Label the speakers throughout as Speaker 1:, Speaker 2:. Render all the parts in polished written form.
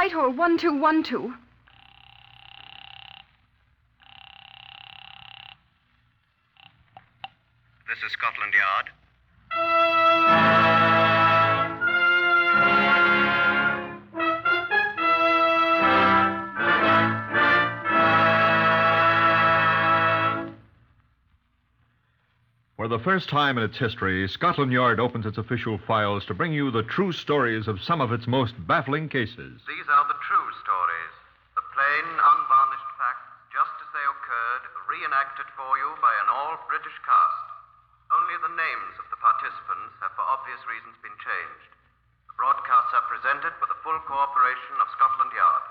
Speaker 1: Whitehall 1212.
Speaker 2: This is Scotland Yard.
Speaker 3: For the first time in its history, Scotland Yard opens its official files to bring you the true stories of some of its most baffling cases.
Speaker 2: These are the true stories. The plain, unvarnished facts, just as they occurred, reenacted for you by an all-British cast. Only the names of the participants have for obvious reasons been changed. The broadcasts are presented with the full cooperation of Scotland Yard.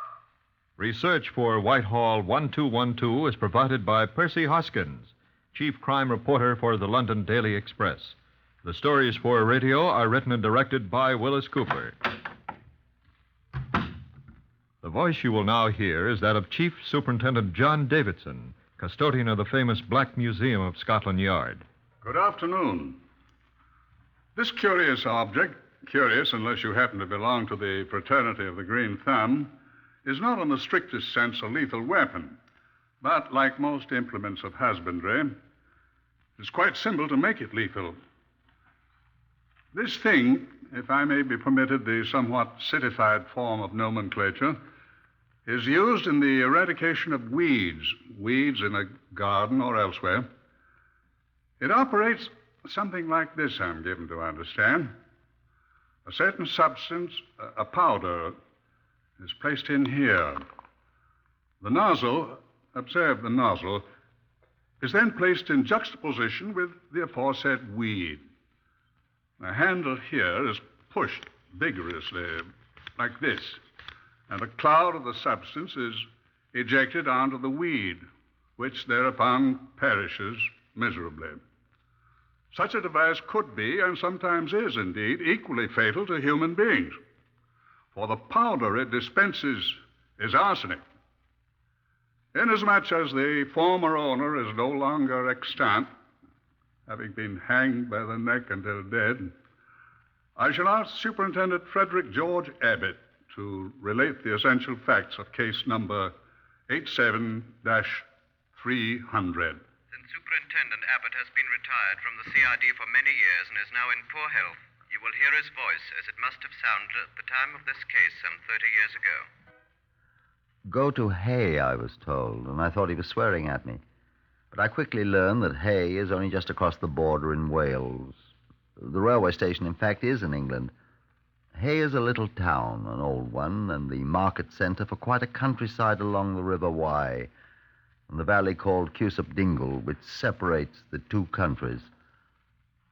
Speaker 3: Research for Whitehall 1212 is provided by Percy Hoskins, Chief Crime Reporter for the London Daily Express. The stories for radio are written and directed by Wyllis Cooper. The voice you will now hear is that of Chief Superintendent John Davidson, custodian of the famous Black Museum of Scotland Yard.
Speaker 4: Good afternoon. This curious object, curious unless you happen to belong to the fraternity of the Green Thumb, is not in the strictest sense a lethal weapon. But, like most implements of husbandry, it's quite simple to make it lethal. This thing, if I may be permitted the somewhat citified form of nomenclature, is used in the eradication of weeds in a garden or elsewhere. It operates something like this, I'm given to understand. A certain substance, a powder, is placed in here. The nozzle, observe the nozzle, is then placed in juxtaposition with the aforesaid weed. The handle here is pushed vigorously, like this, and a cloud of the substance is ejected onto the weed, which thereupon perishes miserably. Such a device could be, and sometimes is indeed, equally fatal to human beings, for the powder it dispenses is arsenic. Inasmuch as the former owner is no longer extant, having been hanged by the neck until dead, I shall ask Superintendent Frederick George Abbott to relate the essential facts of case number 87-300.
Speaker 2: Since Superintendent Abbott has been retired from the CID for many years and is now in poor health, you will hear his voice as it must have sounded at the time of this case some 30 years ago.
Speaker 5: Go to Hay, I was told, and I thought he was swearing at me. But I quickly learned that Hay is only just across the border in Wales. The railway station, in fact, is in England. Hay is a little town, an old one, and the market centre for quite a countryside along the River Wye, and the valley called Cusop Dingle, which separates the two countries.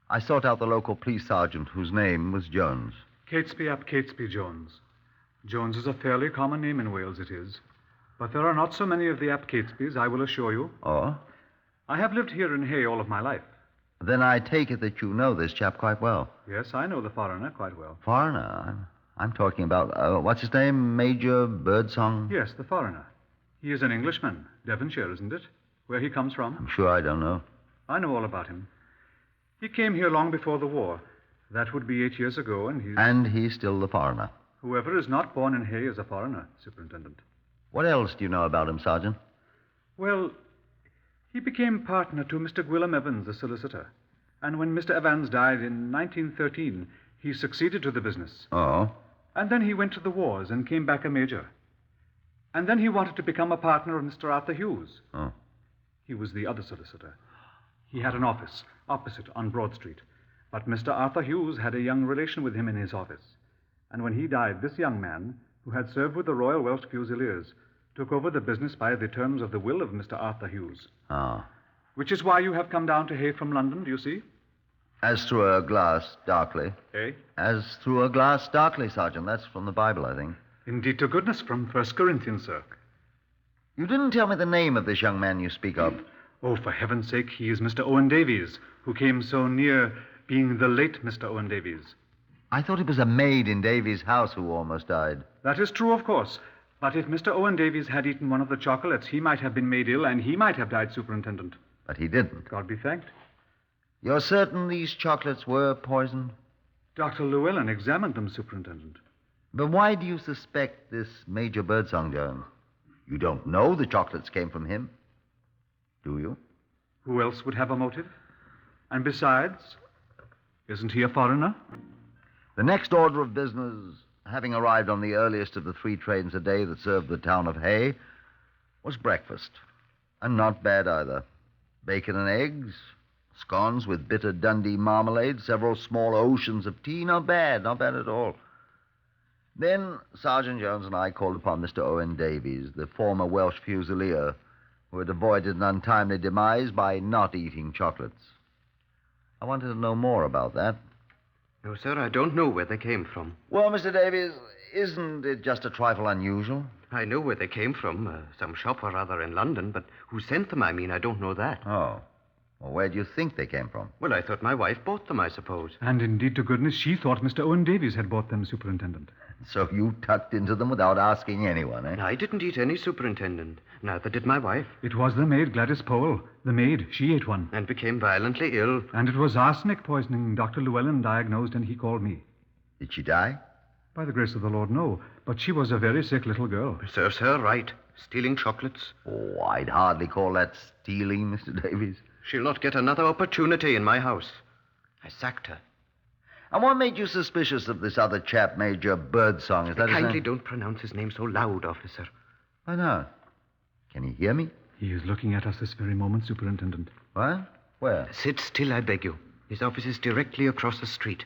Speaker 5: I sought out the local police sergeant, whose name was Jones.
Speaker 6: Catesby ap Catesby Jones. Jones is a fairly common name in Wales, it is. But there are not so many of the ap Catesbys, I will assure you.
Speaker 5: Oh?
Speaker 6: I have lived here in Hay all of my life.
Speaker 5: Then I take it that you know this chap quite well.
Speaker 6: Yes, I know the foreigner quite well.
Speaker 5: Foreigner? I'm talking about, what's his name? Major Birdsong?
Speaker 6: Yes, the foreigner. He is an Englishman. Devonshire, isn't it? Where he comes from?
Speaker 5: I'm sure I don't know.
Speaker 6: I know all about him. He came here long before the war. That would be 8 years ago, and he's...
Speaker 5: And he's still the foreigner.
Speaker 6: Whoever is not born in Hay is a foreigner, Superintendent.
Speaker 5: What else do you know about him, Sergeant?
Speaker 6: Well, he became partner to Mr. Gwilym Evans, the solicitor. And when Mr. Evans died in 1913, he succeeded to the business.
Speaker 5: Oh?
Speaker 6: And then he went to the wars and came back a major. And then he wanted to become a partner of Mr. Arthur Hughes.
Speaker 5: Oh.
Speaker 6: He was the other solicitor. He had an office opposite on Broad Street. But Mr. Arthur Hughes had a young relation with him in his office. And when he died, this young man, who had served with the Royal Welsh Fusiliers, took over the business by the terms of the will of Mr. Arthur Hughes.
Speaker 5: Ah.
Speaker 6: Which is why you have come down to Hay from London, do you see?
Speaker 5: As through a glass darkly.
Speaker 6: Eh?
Speaker 5: As through a glass darkly, Sergeant. That's from the Bible, I think.
Speaker 6: Indeed to goodness, from 1 Corinthians, sir.
Speaker 5: You didn't tell me the name of this young man you speak of.
Speaker 6: Oh, for heaven's sake, he is Mr. Owen Davies, who came so near being the late Mr. Owen Davies.
Speaker 5: I thought it was a maid in Davies' house who almost died.
Speaker 6: That is true, of course. But if Mr. Owen Davies had eaten one of the chocolates, he might have been made ill, and he might have died, Superintendent.
Speaker 5: But he didn't.
Speaker 6: God be thanked.
Speaker 5: You're certain these chocolates were poisoned?
Speaker 6: Dr. Llewellyn examined them, Superintendent.
Speaker 5: But why do you suspect this Major Birdsong, Jones? You don't know the chocolates came from him, do you?
Speaker 6: Who else would have a motive? And besides, isn't he a foreigner?
Speaker 5: The next order of business, having arrived on the earliest of the 3 trains a day that served the town of Hay, was breakfast. And not bad either. Bacon and eggs, scones with bitter Dundee marmalade, several small oceans of tea. Not bad at all. Then Sergeant Jones and I called upon Mr. Owen Davies, the former Welsh Fusilier, who had avoided an untimely demise by not eating chocolates. I wanted to know more about that.
Speaker 2: No, sir, I don't know where they came from.
Speaker 5: Well, Mr. Davies, isn't it just a trifle unusual?
Speaker 2: I know where they came from, some shop or other in London, but who sent them, I don't know that.
Speaker 5: Oh. Well, where do you think they came from?
Speaker 2: Well, I thought my wife bought them, I suppose.
Speaker 6: And indeed, to goodness, she thought Mr. Owen Davies had bought them, Superintendent.
Speaker 5: So you tucked into them without asking anyone, eh?
Speaker 2: I didn't eat any, Superintendent. Neither did my wife.
Speaker 6: It was the maid, Gladys Powell. The maid, she ate one.
Speaker 2: And became violently ill.
Speaker 6: And it was arsenic poisoning Dr. Llewellyn diagnosed, and he called me.
Speaker 5: Did she die?
Speaker 6: By the grace of the Lord, no. But she was a very sick little girl.
Speaker 2: Serves her right. Stealing chocolates.
Speaker 5: Oh, I'd hardly call that stealing, Mr. Davies.
Speaker 2: She'll not get another opportunity in my house. I sacked her.
Speaker 5: And what made you suspicious of this other chap, Major Birdsong? Is that his
Speaker 2: Kindly
Speaker 5: name?
Speaker 2: don't pronounce his name so loud, officer.
Speaker 5: Why not? Can he hear me?
Speaker 6: He is looking at us this very moment, Superintendent.
Speaker 5: What? Where?
Speaker 2: Sit still, I beg you. His office is directly across the street.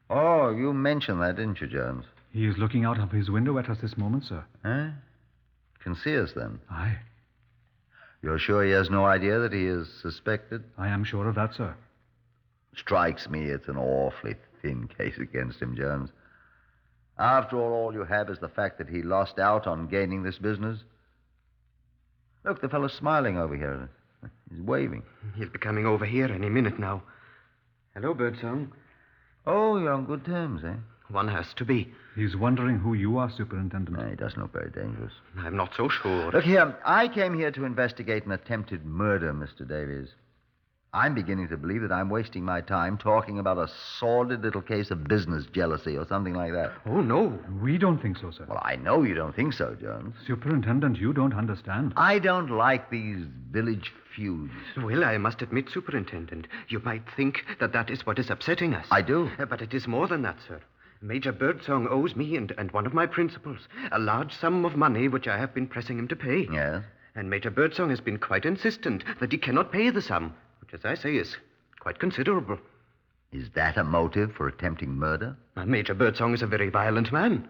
Speaker 5: Oh, you mentioned that, didn't you, Jones?
Speaker 6: He is looking out of his window at us this moment, sir.
Speaker 5: Huh? Can see us, then?
Speaker 6: Aye.
Speaker 5: You're sure he has no idea that he is suspected?
Speaker 6: I am sure of that, sir.
Speaker 5: Strikes me it's an awfully thin case against him, Jones. After all you have is the fact that he lost out on gaining this business. Look, the fellow's smiling over here. He's waving.
Speaker 2: He'll be coming over here any minute now. Hello, Birdsong.
Speaker 5: Oh, you're on good terms, eh?
Speaker 2: One has to be.
Speaker 6: He's wondering who you are, Superintendent.
Speaker 5: He doesn't look very dangerous.
Speaker 2: I'm not so sure.
Speaker 5: Look here, I came here to investigate an attempted murder, Mr. Davies. I'm beginning to believe that I'm wasting my time talking about a sordid little case of business jealousy or something like that.
Speaker 2: Oh, no.
Speaker 6: We don't think so, sir.
Speaker 5: Well, I know you don't think so, Jones.
Speaker 6: Superintendent, you don't understand.
Speaker 5: I don't like these village feuds.
Speaker 2: Well, I must admit, Superintendent, you might think that is what is upsetting us.
Speaker 5: I do.
Speaker 2: But it is more than that, sir. Major Birdsong owes me and one of my principals a large sum of money which I have been pressing him to pay.
Speaker 5: Yes?
Speaker 2: And Major Birdsong has been quite insistent that he cannot pay the sum, which, as I say, is quite considerable.
Speaker 5: Is that a motive for attempting murder?
Speaker 2: Major Birdsong is a very violent man.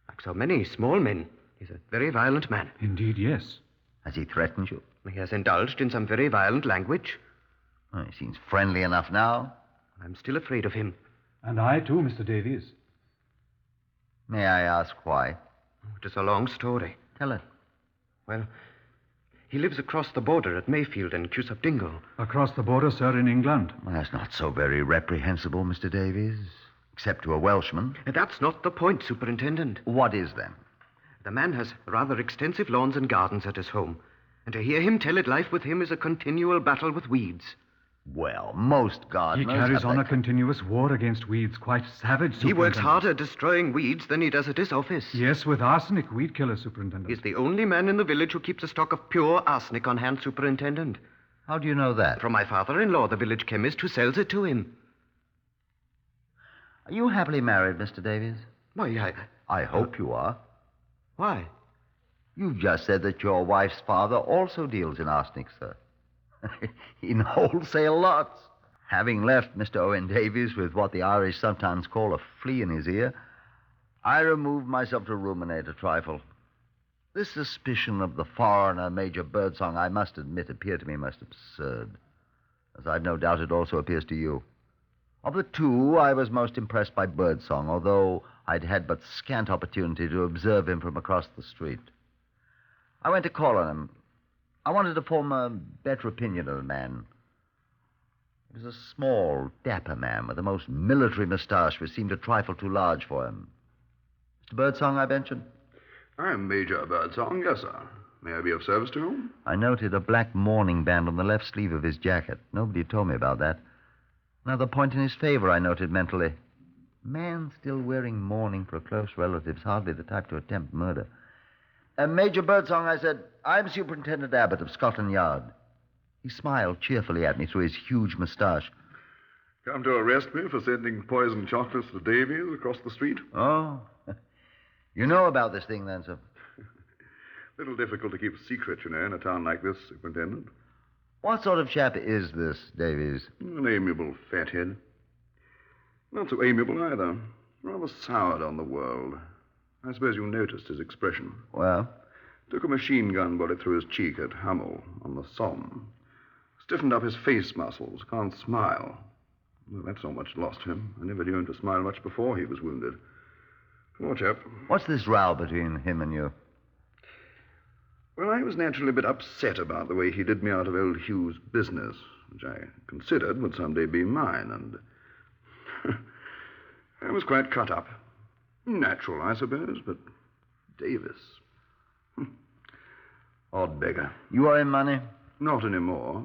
Speaker 2: Like so many small men, he's a very violent man.
Speaker 6: Indeed, yes.
Speaker 5: Has he threatened you?
Speaker 2: He has indulged in some very violent language.
Speaker 5: Oh, he seems friendly enough now.
Speaker 2: I'm still afraid of him.
Speaker 6: And I, too, Mr. Davies.
Speaker 5: May I ask why?
Speaker 2: It is a long story.
Speaker 5: Tell it.
Speaker 2: Well, he lives across the border at Mayfield and Cusack Dingle.
Speaker 6: Across the border, sir, in England.
Speaker 5: Well, that's not so very reprehensible, Mr. Davies. Except to a Welshman.
Speaker 2: That's not the point, Superintendent.
Speaker 5: What is, then?
Speaker 2: The man has rather extensive lawns and gardens at his home. And to hear him tell it, life with him is a continual battle with weeds.
Speaker 5: Well, most gardeners...
Speaker 6: He carries
Speaker 5: have
Speaker 6: on
Speaker 5: that-
Speaker 6: a continuous war against weeds, quite savage,
Speaker 2: He works
Speaker 6: Superintendent.
Speaker 2: harder destroying weeds than he does at his office.
Speaker 6: Yes, with arsenic, weed killer, Superintendent.
Speaker 2: He's the only man in the village who keeps a stock of pure arsenic on hand, Superintendent.
Speaker 5: How do you know that?
Speaker 2: From my father-in-law, the village chemist, who sells it to him.
Speaker 5: Are you happily married, Mr. Davies?
Speaker 2: Why,
Speaker 5: I hope you are.
Speaker 2: Why?
Speaker 5: You just said that your wife's father also deals in arsenic, sir. In wholesale lots. Having left Mr. Owen Davies with what the Irish sometimes call a flea in his ear, I removed myself to ruminate a trifle. This suspicion of the foreigner, Major Birdsong, I must admit, appeared to me most absurd, as I've no doubt it also appears to you. Of the two, I was most impressed by Birdsong, although I'd had but scant opportunity to observe him from across the street. I went to call on him. I wanted to form a better opinion of the man. He was a small, dapper man with a most military moustache which seemed a trifle too large for him. Mr. Birdsong, I ventured.
Speaker 1: I'm Major Birdsong, yes, sir. May I be of service to you?
Speaker 5: I noted a black mourning band on the left sleeve of his jacket. Nobody had told me about that. Another point in his favor I noted mentally. Man still wearing mourning for a close relative is hardly the type to attempt murder. Major Birdsong, I said, I'm Superintendent Abbott of Scotland Yard. He smiled cheerfully at me through his huge moustache.
Speaker 1: Come to arrest me for sending poisoned chocolates to Davies across the street?
Speaker 5: Oh, you know about this thing then, sir?
Speaker 1: Little difficult to keep a secret, you know, in a town like this, Superintendent.
Speaker 5: What sort of chap is this, Davies?
Speaker 1: An amiable fathead. Not so amiable either. Rather soured on the world. I suppose you noticed his expression.
Speaker 5: Well?
Speaker 1: Took a machine gun bullet through his cheek at Hummel on the Somme. Stiffened up his face muscles. Can't smile. Well, that's not much lost to him. I never knew him to smile much before he was wounded. Poor chap.
Speaker 5: What's this row between him and you?
Speaker 1: Well, I was naturally a bit upset about the way he did me out of old Hugh's business, which I considered would someday be mine, and I was quite cut up. Natural, I suppose, but Davis. Odd beggar.
Speaker 5: You owe him money?
Speaker 1: Not anymore.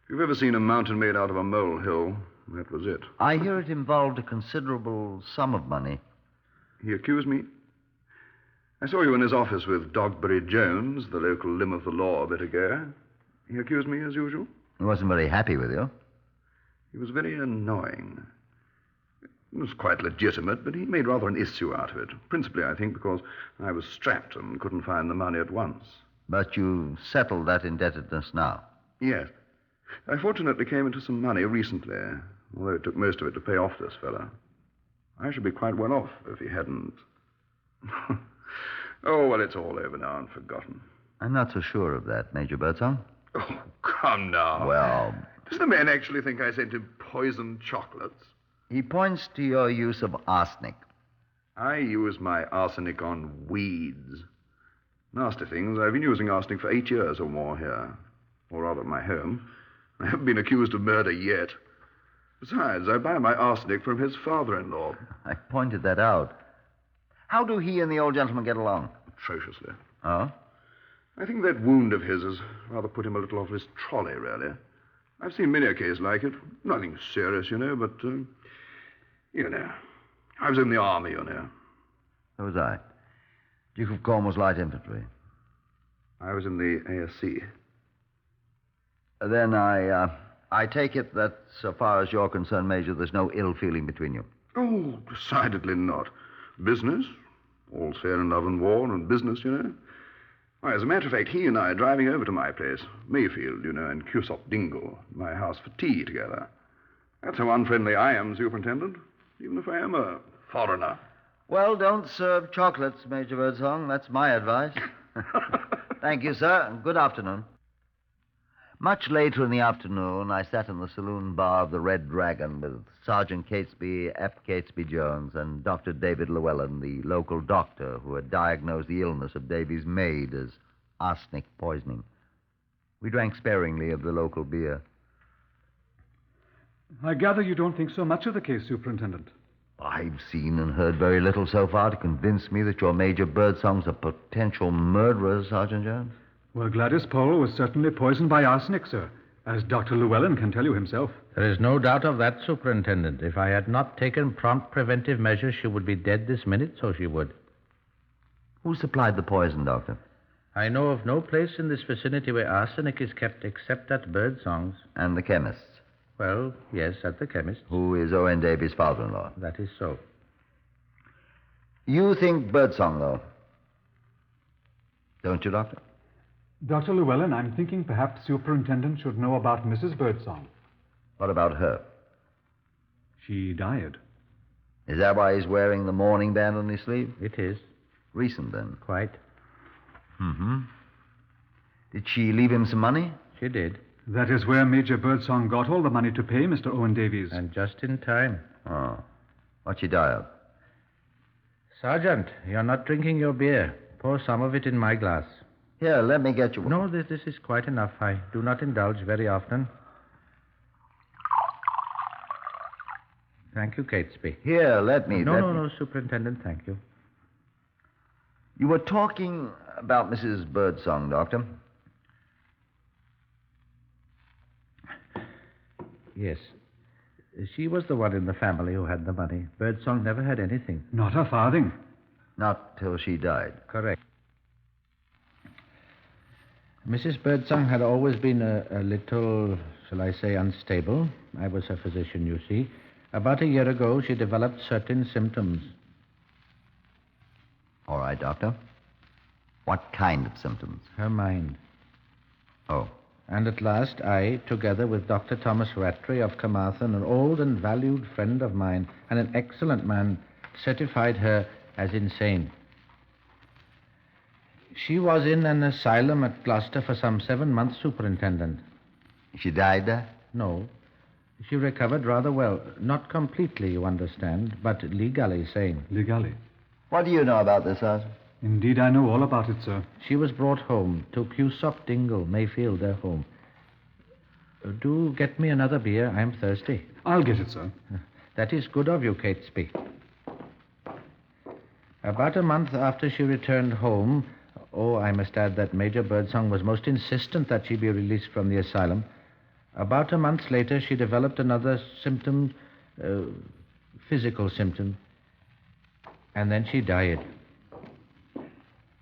Speaker 1: If you've ever seen a mountain made out of a molehill, that was it.
Speaker 5: I hear it involved a considerable sum of money.
Speaker 1: He accused me. I saw you in his office with Dogberry Jones, the local limb of the law, a bit ago. He accused me as usual.
Speaker 5: He wasn't very happy with you.
Speaker 1: He was very annoying. It was quite legitimate, but he made rather an issue out of it. Principally, I think, because I was strapped and couldn't find the money at once.
Speaker 5: But you settled that indebtedness now?
Speaker 1: Yes. I fortunately came into some money recently, although it took most of it to pay off this fella. I should be quite well off if he hadn't. Oh, well, it's all over now and forgotten.
Speaker 5: I'm not so sure of that, Major Birdsong.
Speaker 1: Oh, come now.
Speaker 5: Well,
Speaker 1: does the man actually think I sent him poisoned chocolates?
Speaker 5: he points to your use of arsenic.
Speaker 1: I use my arsenic on weeds. Nasty things. I've been using arsenic for 8 years or more here. Or rather, at my home. I haven't been accused of murder yet. Besides, I buy my arsenic from his father-in-law.
Speaker 5: I pointed that out. How do he and the old gentleman get along?
Speaker 1: Atrociously.
Speaker 5: Oh?
Speaker 1: I think that wound of his has rather put him a little off his trolley, really. I've seen many a case like it. Nothing serious, you know, but, you know. I was in the army, you know.
Speaker 5: So was I. Duke of Cornwall's Light Infantry.
Speaker 1: I was in the ASC.
Speaker 5: Then I take it that, so far as you're concerned, Major, there's no ill feeling between you.
Speaker 1: Oh, decidedly not. Business. All's fair in love and war and business, you know. Why, as a matter of fact, he and I are driving over to my place, Mayfield, you know, in Cusop Dingle, my house for tea together. That's how unfriendly I am, Superintendent, even if I am a foreigner.
Speaker 5: Well, don't serve chocolates, Major Birdsong. That's my advice. Thank you, sir, and good afternoon. Much later in the afternoon, I sat in the saloon bar of the Red Dragon with Sergeant Catesby, F. Catesby Jones, and Dr. David Llewellyn, the local doctor who had diagnosed the illness of Davy's maid as arsenic poisoning. We drank sparingly of the local beer.
Speaker 6: I gather you don't think so much of the case, Superintendent.
Speaker 5: I've seen and heard very little so far to convince me that your Major Birdsong's a potential murderer, Sergeant Jones.
Speaker 6: Well, Gladys Pole was certainly poisoned by arsenic, sir, as Dr. Llewellyn can tell you himself.
Speaker 7: There is no doubt of that, Superintendent. If I had not taken prompt preventive measures, she would be dead this minute, so she would.
Speaker 5: Who supplied the poison, Doctor?
Speaker 7: I know of no place in this vicinity where arsenic is kept except at Birdsong's.
Speaker 5: And the chemist's?
Speaker 7: Well, yes, at the chemist's.
Speaker 5: Who is Owen Davy's father-in-law?
Speaker 7: That is so.
Speaker 5: You think Birdsong, though? Don't you, Doctor?
Speaker 6: Dr. Llewellyn, I'm thinking perhaps Superintendent should know about Mrs. Birdsong.
Speaker 5: What about her?
Speaker 6: She died.
Speaker 5: Is that why he's wearing the mourning band on his sleeve?
Speaker 7: It is.
Speaker 5: Recent, then?
Speaker 7: Quite.
Speaker 5: Mm-hmm. Did she leave him some money?
Speaker 7: She did.
Speaker 6: That is where Major Birdsong got all the money to pay Mr. Owen Davies.
Speaker 7: And just in time.
Speaker 5: Oh. What'd she die of?
Speaker 7: Sergeant, you're not drinking your beer. Pour some of it in my glass.
Speaker 5: Here, let me get you one.
Speaker 7: No, this is quite enough. I do not indulge very often. Thank you, Catesby.
Speaker 5: Here, let me...
Speaker 7: No, Superintendent, thank you.
Speaker 5: You were talking about Mrs. Birdsong, Doctor.
Speaker 7: Yes. She was the one in the family who had the money. Birdsong never had anything.
Speaker 6: Not a farthing.
Speaker 5: Not till she died.
Speaker 7: Correct. Mrs. Birdsong had always been a little, shall I say, unstable. I was her physician, you see. About a year ago, she developed certain symptoms.
Speaker 5: All right, Doctor. What kind of symptoms?
Speaker 7: Her mind.
Speaker 5: Oh.
Speaker 7: And at last, I, together with Dr. Thomas Rattray of Carmarthen, an old and valued friend of mine, and an excellent man, certified her as insane. She was in an asylum at Gloucester for some 7 months, Superintendent.
Speaker 5: She died there?
Speaker 7: No. She recovered rather well. Not completely, you understand, but legally sane.
Speaker 6: Legally.
Speaker 5: What do you know about this, Sergeant?
Speaker 6: Indeed, I know all about it, sir.
Speaker 7: She was brought home to Cusop Dingle, Mayfield, their home. Do get me another beer. I'm thirsty.
Speaker 6: I'll get it, sir.
Speaker 7: That is good of you, Catesby. About a month after she returned home, I must add that Major Birdsong was most insistent that she be released from the asylum. About a month later, she developed another symptom, physical symptom, and then she died.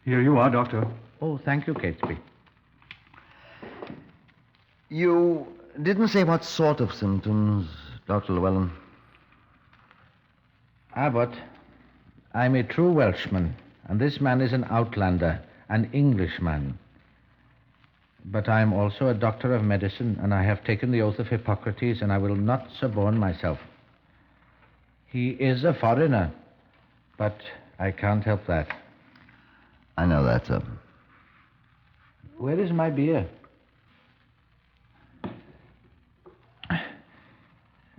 Speaker 6: Here you are, Doctor.
Speaker 7: Oh, thank you, Catesby.
Speaker 5: You didn't say what sort of symptoms, Dr. Llewellyn.
Speaker 7: Abbott, I'm a true Welshman, and this man is an outlander, an Englishman. But I am also a doctor of medicine, and I have taken the oath of Hippocrates, and I will not suborn myself. He is a foreigner, but I can't help that.
Speaker 5: I know that, sir.
Speaker 7: Where is my beer?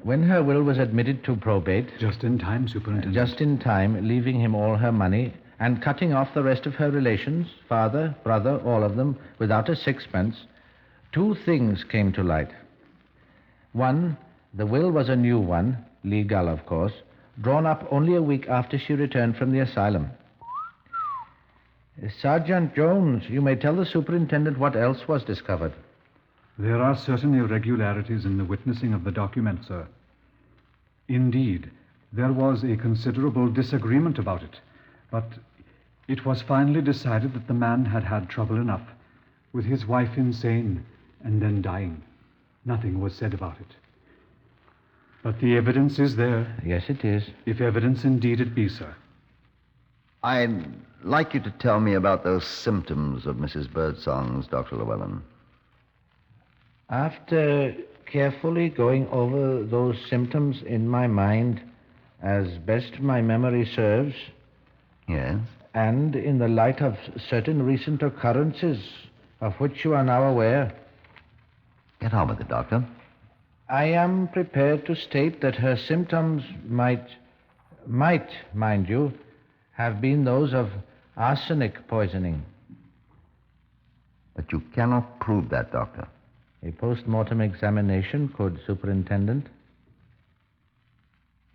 Speaker 7: When her will was admitted to probate...
Speaker 6: Just in time, Superintendent.
Speaker 7: Just in time, leaving him all her money and cutting off the rest of her relations, father, brother, all of them, without a sixpence, 2 things came to light. One, the will was a new one, legal, of course, drawn up only a week after she returned from the asylum. Sergeant Jones, you may tell the superintendent what else was discovered.
Speaker 6: There are certain irregularities in the witnessing of the document, sir. Indeed, there was a considerable disagreement about it, but it was finally decided that the man had had trouble enough, with his wife insane and then dying. Nothing was said about it. But the evidence is there.
Speaker 7: Yes, it is.
Speaker 6: If evidence indeed it be, sir.
Speaker 5: I'd like you to tell me about those symptoms of Mrs. Birdsong's, Dr. Llewellyn.
Speaker 7: After carefully going over those symptoms in my mind, as best my memory serves...
Speaker 5: Yes?
Speaker 7: And in the light of certain recent occurrences of which you are now aware...
Speaker 5: Get on with it, Doctor.
Speaker 7: I am prepared to state that her symptoms might, mind you, have been those of arsenic poisoning.
Speaker 5: But you cannot prove that, Doctor.
Speaker 7: A post-mortem examination could, Superintendent.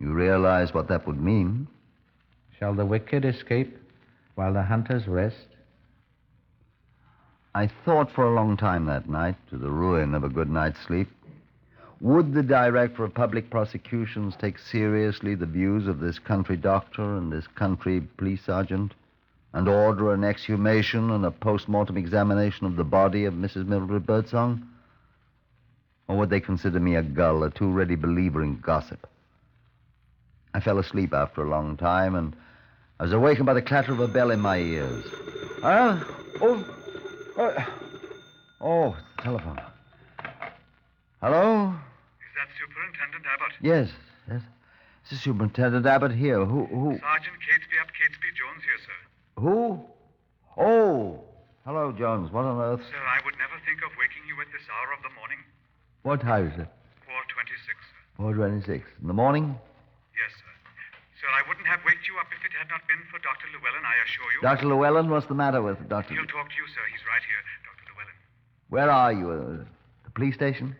Speaker 5: You realize what that would mean?
Speaker 7: Shall the wicked escape while the hunters rest?
Speaker 5: I thought for a long time that night, to the ruin of a good night's sleep. Would the Director of Public Prosecutions take seriously the views of this country doctor and this country police sergeant and order an exhumation and a post-mortem examination of the body of Mrs. Mildred Birdsong? Or would they consider me a gull, a too ready believer in gossip? I fell asleep after a long time, and I was awakened by the clatter of a bell in my ears. Oh, it's the telephone. Hello?
Speaker 6: Is that Superintendent Abbott?
Speaker 5: Yes. This is Superintendent Abbott here. Who?
Speaker 6: Sergeant Catesby up Catesby Jones here, sir.
Speaker 5: Who? Oh, hello, Jones. What on earth?
Speaker 6: Sir, I would never think of waking you at this hour of the morning.
Speaker 5: What time is it?
Speaker 6: 4:26, sir.
Speaker 5: 4:26. In the morning?
Speaker 6: Yes, sir. Sir, I wouldn't have waked you up if it had not been for Dr. Llewellyn, I assure you.
Speaker 5: Dr. Llewellyn, what's the matter with Dr.
Speaker 6: He'll talk to you, sir. He's right here, Dr. Llewellyn.
Speaker 5: Where are you? The police station?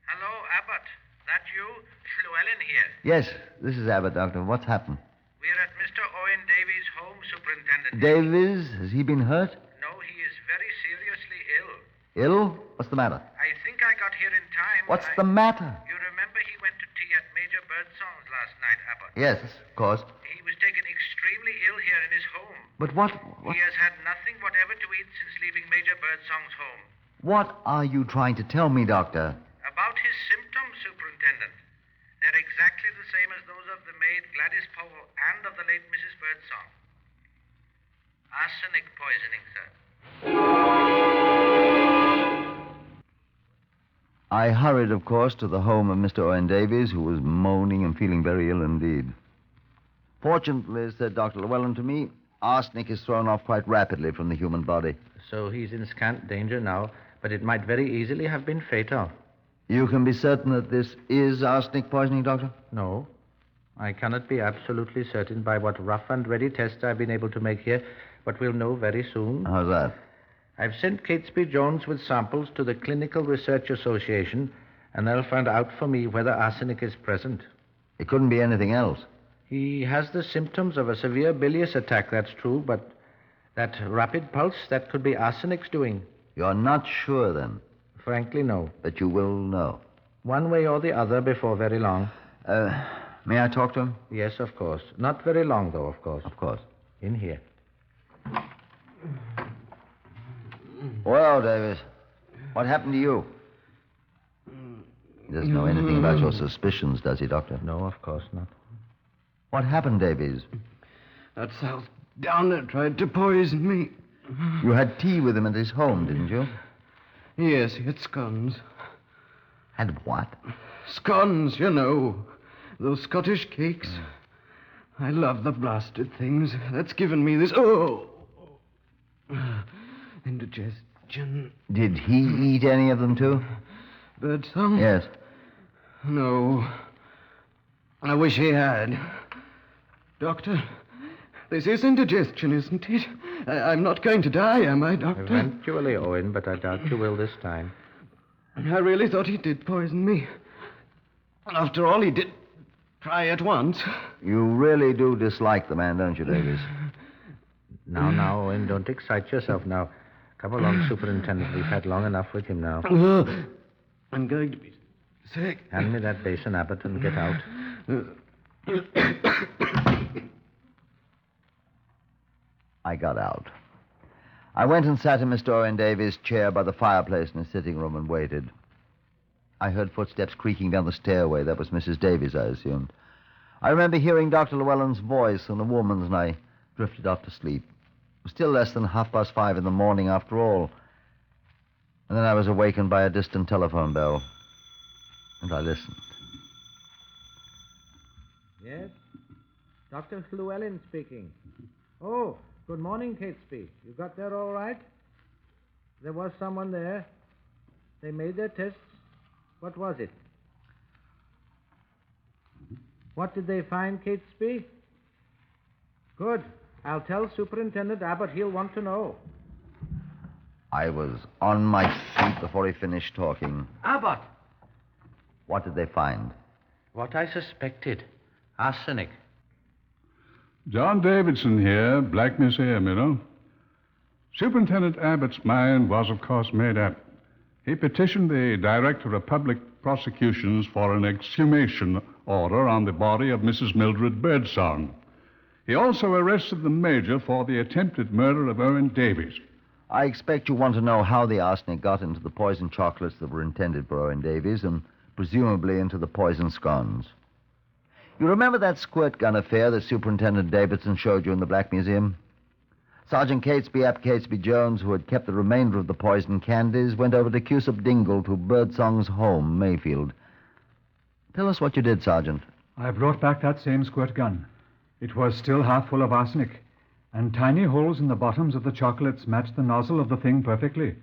Speaker 8: Hello, Abbott. That you? Llewellyn here.
Speaker 5: Yes, this is Abbott, Doctor. What's happened?
Speaker 8: We're at Mr. Owen Davies' home, Superintendent.
Speaker 5: Davies? Has he been hurt?
Speaker 8: No, he is very seriously ill.
Speaker 5: Ill? What's the matter?
Speaker 8: I think I got here in time.
Speaker 5: What's the matter?
Speaker 8: You remember he went to tea at Major
Speaker 5: Yes, of course.
Speaker 8: He was taken extremely ill here in his home.
Speaker 5: But what...
Speaker 8: He has had nothing whatever to eat since leaving Major Birdsong's home.
Speaker 5: What are you trying to tell me, Doctor?
Speaker 8: About his symptoms, Superintendent. They're exactly the same as those of the maid Gladys Powell and of the late Mrs. Birdsong. Arsenic poisoning, sir.
Speaker 5: I hurried, of course, to the home of Mr. Owen Davies, who was moaning and feeling very ill indeed. Fortunately, said Dr. Llewellyn to me, arsenic is thrown off quite rapidly from the human body.
Speaker 7: So he's in scant danger now, but it might very easily have been fatal.
Speaker 5: You can be certain that this is arsenic poisoning, Doctor?
Speaker 7: No. I cannot be absolutely certain by what rough and ready tests I've been able to make here, but we'll know very soon.
Speaker 5: How's that?
Speaker 7: I've sent Catesby Jones with samples to the Clinical Research Association, and they'll find out for me whether arsenic is present.
Speaker 5: It couldn't be anything else.
Speaker 7: He has the symptoms of a severe bilious attack, that's true, but that rapid pulse, that could be arsenic's doing.
Speaker 5: You're not sure, then?
Speaker 7: Frankly, no.
Speaker 5: But you will know.
Speaker 7: One way or the other before very long.
Speaker 5: May I talk to him?
Speaker 7: Yes, of course. Not very long, though, of course.
Speaker 5: Of course.
Speaker 7: In here.
Speaker 5: Well, Davis, what happened to you? He doesn't know anything about your suspicions, does he, Doctor?
Speaker 7: No, of course not.
Speaker 5: What happened, Davies?
Speaker 9: That South Downer tried to poison me.
Speaker 5: You had tea with him at his home, didn't you?
Speaker 9: Yes, he had scones.
Speaker 5: Had what?
Speaker 9: Scones, you know. Those Scottish cakes. I love the blasted things. That's given me this... Oh! Indigestion.
Speaker 5: Did he eat any of them, too?
Speaker 9: Birdsong?
Speaker 5: Yes.
Speaker 9: No. I wish he had. Doctor, this is indigestion, isn't it? I'm not going to die, am I, Doctor?
Speaker 7: Eventually, Owen, but I doubt you will this time.
Speaker 9: I really thought he did poison me. After all, he did try at once.
Speaker 5: You really do dislike the man, don't you, Davies?
Speaker 7: Now, Owen, don't excite yourself now. Come along, Superintendent. We've had long enough with him now.
Speaker 9: I'm going to be sick.
Speaker 7: Hand me that basin, Abbott, and get out.
Speaker 5: I got out. I went and sat in Mr. Owen Davies' chair by the fireplace in his sitting room and waited. I heard footsteps creaking down the stairway. That was Mrs. Davies, I assumed. I remember hearing Dr. Llewellyn's voice and a woman's, and I drifted off to sleep. It was still less than 5:30 in the morning after all. And then I was awakened by a distant telephone bell. And I listened.
Speaker 7: Yes? Dr. Llewellyn speaking. Oh, good morning, Catesby. You got there all right? There was someone there. They made their tests. What was it? What did they find, Catesby? Good. I'll tell Superintendent Abbott. He'll want to know.
Speaker 5: I was on my feet before he finished talking.
Speaker 7: Abbott!
Speaker 5: What did they find?
Speaker 7: What I suspected. Arsenic.
Speaker 4: John Davidson here, Black Museum, you know. Superintendent Abbott's mind was, of course, made up. He petitioned the Director of Public Prosecutions for an exhumation order on the body of Mrs. Mildred Birdsong. He also arrested the Major for the attempted murder of Owen Davies.
Speaker 5: I expect you want to know how the arsenic got into the poisoned chocolates that were intended for Owen Davies and presumably into the poisoned scones. You remember that squirt gun affair that Superintendent Davidson showed you in the Black Museum? Sergeant Catesby Ap Catesby Jones, who had kept the remainder of the poisoned candies, went over to Cusack Dingle to Birdsong's home, Mayfield. Tell us what you did, Sergeant.
Speaker 6: I brought back that same squirt gun. It was still half full of arsenic, and tiny holes in the bottoms of the chocolates matched the nozzle of the thing perfectly.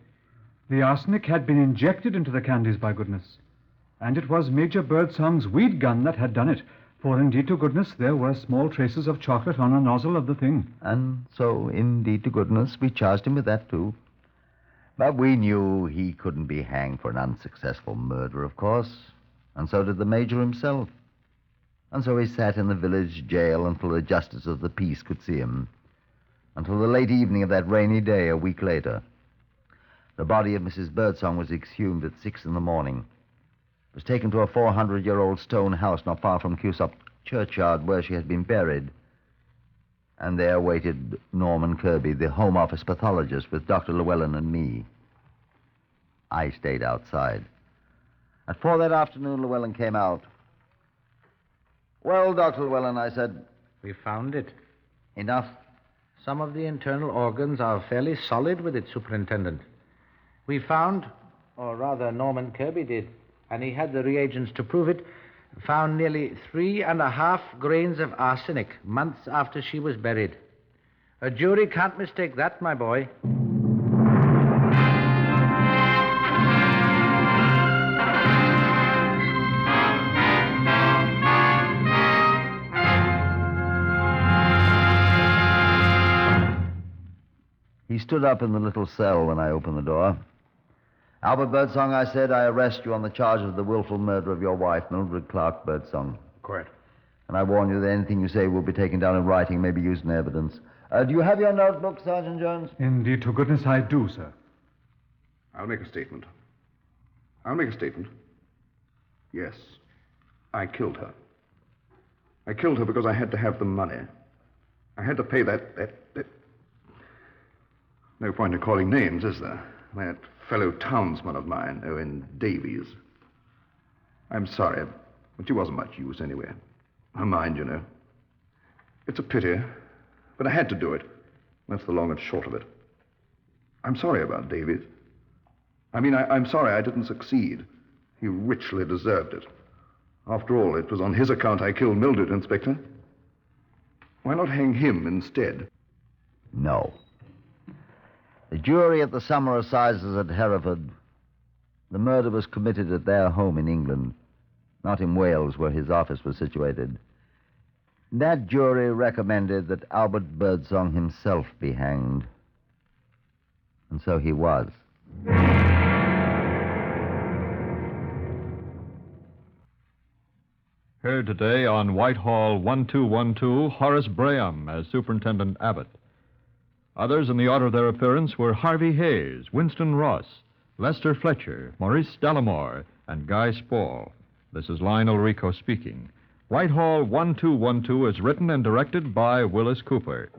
Speaker 6: The arsenic had been injected into the candies, by goodness. And it was Major Birdsong's weed gun that had done it, for indeed to goodness there were small traces of chocolate on a nozzle of the thing.
Speaker 5: And so, indeed to goodness, we charged him with that, too. But we knew he couldn't be hanged for an unsuccessful murder, of course. And so did the Major himself. And so he sat in the village jail until the justice of the peace could see him. Until the late evening of that rainy day a week later. The body of Mrs. Birdsong was exhumed at 6 in the morning. It was taken to a 400-year-old stone house not far from Cusack churchyard where she had been buried. And there waited Norman Kirby, the Home Office pathologist, with Dr. Llewellyn and me. I stayed outside. At 4 that afternoon, Llewellyn came out. Well, Dr. Llewellyn, I said.
Speaker 7: We found it.
Speaker 5: Enough?
Speaker 7: Some of the internal organs are fairly solid with it, Superintendent. We found, or rather Norman Kirby did, and he had the reagents to prove it, found nearly 3.5 grains of arsenic months after she was buried. A jury can't mistake that, my boy.
Speaker 5: He stood up in the little cell when I opened the door. Albert Birdsong, I said, I arrest you on the charge of the willful murder of your wife, Mildred Clark Birdsong.
Speaker 6: Correct.
Speaker 5: And I warn you that anything you say will be taken down in writing, may be used in evidence. Do you have your notebook, Sergeant Jones?
Speaker 6: Indeed, to goodness I do, sir.
Speaker 1: I'll make a statement. Yes, I killed her. I killed her because I had to have the money. I had to pay that... No point in calling names, is there? That fellow townsman of mine, Owen Davies. I'm sorry, but she wasn't much use anyway. Her mind, you know. It's a pity, but I had to do it. That's the long and short of it. I'm sorry about Davies. I'm sorry I didn't succeed. He richly deserved it. After all, it was on his account I killed Mildred, Inspector. Why not hang him instead?
Speaker 5: No. The jury at the summer assizes at Hereford, the murder was committed at their home in England, not in Wales, where his office was situated. That jury recommended that Albert Birdsong himself be hanged. And so he was.
Speaker 3: Heard today on Whitehall 1212, Horace Braham as Superintendent Abbott. Others in the order of their appearance were Harvey Hayes, Winston Ross, Lester Fletcher, Maurice Dallimore, and Guy Spall. This is Lionel Rico speaking. Whitehall 1212 is written and directed by Wyllis Cooper.